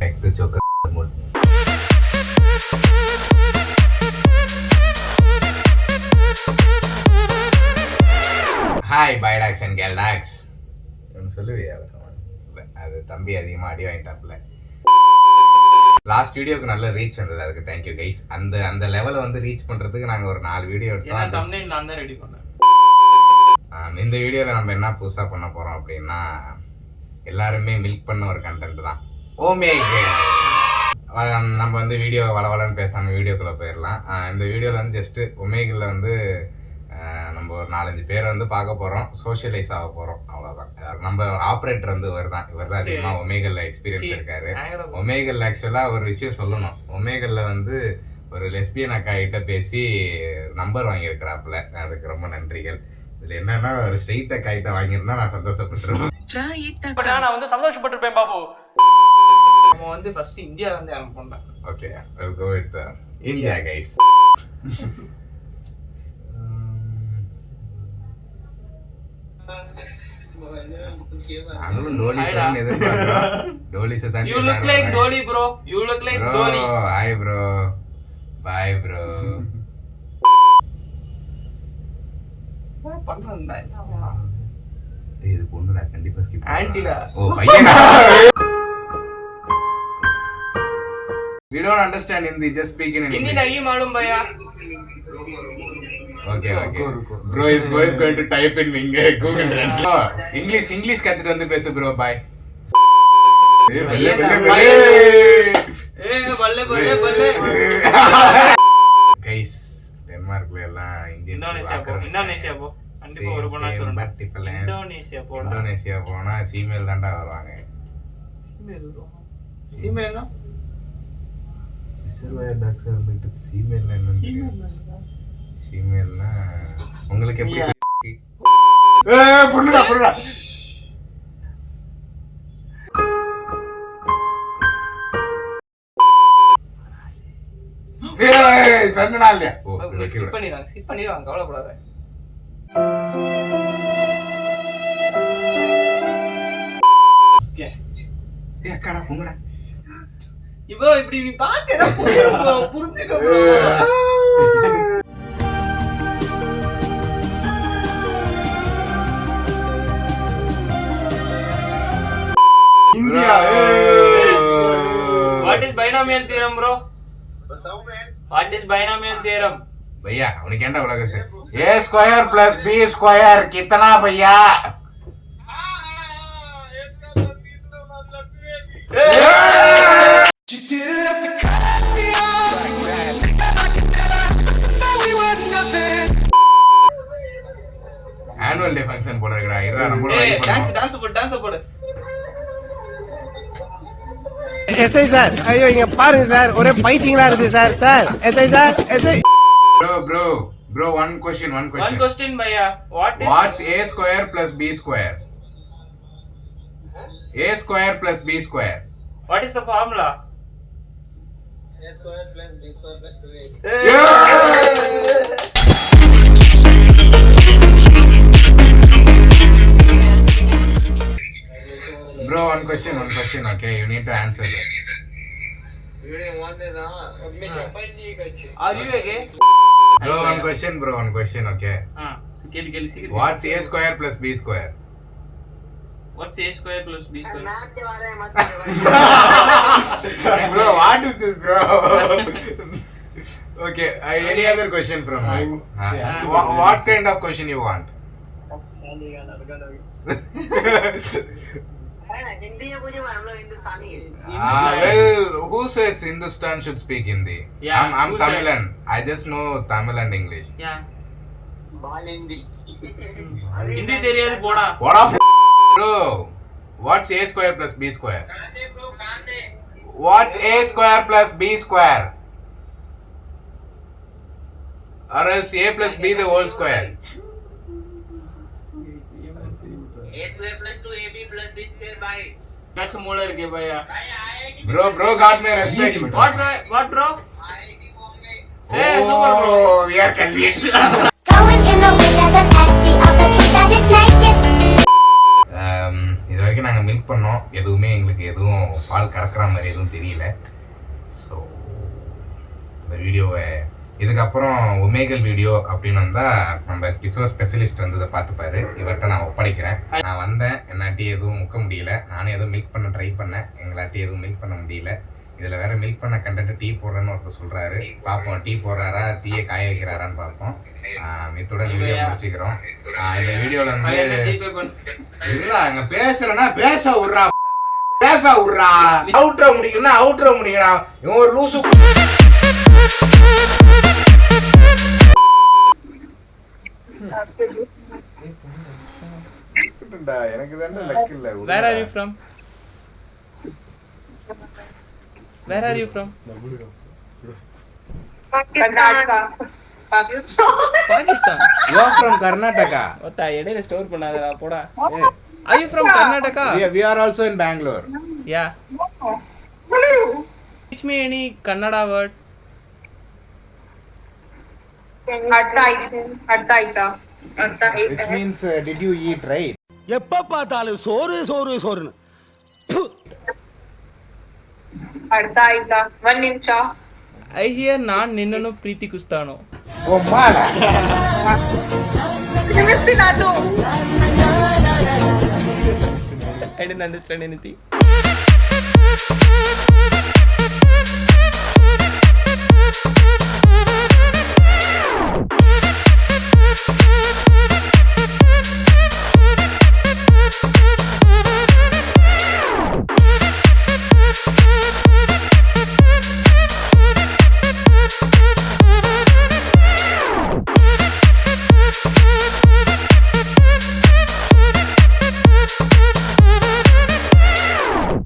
Back to choker mode. Hi, Bidax and Galdax. சொல்லுவியா அது தம்பி அதிகமாக அடி வாங்கிட்டாப்ல. லாஸ்ட் வீடியோக்கு நல்ல ரீச் வந்தது, அதுக்கு தேங்க்யூ கைஸ். அந்த லெவலை வந்து ரீச் பண்ணுறதுக்கு நாங்கள் ஒரு 4 வீடியோ எடுத்தோம். நான் தான் ரெடி பண்ணேன். இந்த வீடியோவில் நம்ம என்ன புதுசாக பண்ண போகிறோம் அப்படின்னா, எல்லாருமே மில்க் பண்ண ஒரு கண்டென்ட் தான். நம்ம வந்து வீடியோ வளவலன்னு பேசாமல் வீடியோக்குள்ளே போயிடலாம். இந்த வீடியோவில் வந்து ஜஸ்ட்டு ஒமேகில் வந்து நம்ம ஒரு 4-5 பேரை வந்து பார்க்க போகிறோம், சோஷியலைஸ் ஆக போகிறோம், அவ்வளோதான். நம்ம ஆப்ரேட்டர் வந்து இவர் தான் அதிகமாக ஒமேகலில் எக்ஸ்பீரியன்ஸ் இருக்காரு. ஒமேகலில் ஆக்சுவலாக ஒரு விஷயம் சொல்லணும். ஒமேகலில் வந்து ஒரு லெஸ்பியன் அக்கா கிட்ட பேசி நம்பர் வாங்கியிருக்கிறாப்புல, அதுக்கு ரொம்ப நன்றிகள். இதில் என்னன்னா ஒரு ஸ்ட்ரெயிட் அக்கா கிட்ட வாங்கியிருந்தா நான் சந்தோஷப்பட்டுருவேன். நான் வந்து சந்தோஷப்பட்டிருப்பேன் பாபு. நம்ம வந்து ஃபர்ஸ்ட் இந்தியால இருந்து ஆரம்பிப்போம். Okay, I'll go with India guys. நாங்களும் டோலி சார் எதிர்பார்க்கிறோம். டோலி சார் தான். You look like Dolly bro. You look like Dolly. Hi bro. Bye bro. பண்றேன்டா. இது பொண்ணுடா, கண்டிப்பா ஸ்கிப் பண்ணு. ஆன்ட்டிடா. ஓ பையனா. We don't understand Hindi, just speak in English. Hindi nahi malum bhaiya. Okay. Bro is going to type in Google Translate. English கத்துட்டு வந்து பேசு bro. Bye. பல்லே. Guys, டென்மார்க்ல எல்லாம் Indonesia போ. கண்டிப்பா ஒரு பொண்ணா சொல்றேன். இந்தோனேசியா போனா சீமெயில் தான்டா வருவாங்க. சீமெயில்னா ரிசர்வாயர் டாக்ஸ் வந்துட்டு சீமெயில் என்ன? சீமெயில்னா உங்களுக்கு எப்படி? பொண்ணுடா. சந்தனா இல்லையா? ஸ்கிப் பண்ணிடுவாங்க, கவலைப்படாத. அக்காடா பொண்ணுடா. இவ்வளோ இப்படி நீ பார்த்தேன்னா புரிஞ்சுக்க bro. India. What is binomial theorem bro? What is binomial theorem? भैया उन्हें क्या बोला कैसे? A square plus B square कितना भैया? Annual day function போல இருக்குடா. இறா நம்மளோட டான்ஸ் போடு. எஸ்ஐ சார், ஐயோ இங்க பாருங்க சார், ஒரே ஃபைட்டிங்கா இருக்கு sir. SI sir, SI. Bro, one question. One question bhaiya. What's A square plus B square? A square plus B square. What is the formula? A square plus B square plus 2A. Bro, one question. Okay, you need to answer that. Are you okay? Bro, one question. Okay. Secret. What's A square plus B square? What's A square plus B square? Bro, what is this, bro? Okay, any other question from you? What kind of question you want? Well, who says Hindustan should speak Hindi? Yeah, I'm Tamilan. I just know Tamil and English. Yeah. Hindi தெரியாது போடா. Bro, what's A square plus B square? What's A square plus B square? Or else A plus B the whole square. A square plus 2AB plus B square by. கச்ச மூளை இருக்கே பையா. Bro got my respect. What bro? Oh, we are convinced. Going in the wind as a panty of the truth that it's naked. போகிறோம். எதுவுமே எங்களுக்கு எதுவும் பால் கறக்கிற மாதிரி எதுவும் தெரியல. ஸோ இந்த வீடியோவை இதுக்கப்புறம் ஒமேகல் வீடியோ அப்படின்னு வந்தால் நம்ம கிஷோர் ஸ்பெஷலிஸ்ட் வந்து இதை பார்த்துப்பாரு. இவர்கிட்ட நான் ஒப்படைக்கிறேன். நான் வந்தேன், என்னாட்டி எதுவும் முக்க முடியல. நானே எதுவும் மில்க் பண்ண ட்ரை பண்ணேன், எங்களாட்டி எதுவும் மில்க் பண்ண முடியல. இதில் வேற மில்க் பண்ண கண்டென்ட் டீ போடுறேன்னு ஒருத்தர் சொல்கிறாரு. பார்ப்போம், டீ போடுறாரா டீயை காய வைக்கிறாரான்னு பார்ப்போம். இத்துடன் வீடியோ முடிச்சுக்கிறோம். இந்த வீடியோவில் வந்து இல்ல அங்கே பேசுறேன்னா பேச விட்றா, பேச விட்றா, அவுட்ர முடியும்னா அவுட்ர முடியும்டா. இவன் ஒரு லூசு. எனக்கு தான் லக் இல்ல. Where are you from? Where are you from? Karnataka. Pakistan. You are from Karnataka. ஓத்தா இடையில ஸ்டோர் பண்ணாதடா போடா. Are you from Karnataka? We are also in Bangalore. Yeah. Teach me any Kannada word. Attaita. Which means did you eat, right? எப்ப பார்த்தாலும் சோறு சோறு சோறுன்னு. Attaita. One ನಿಮಿಷ. I hear ನಾನು ನಿನ್ನನ್ನು ಪ್ರೀತಿಸುತ್ತಾನೋ. Oh mala. ನಮಸ್ತೆ ನಾನು. I didn't understand anything.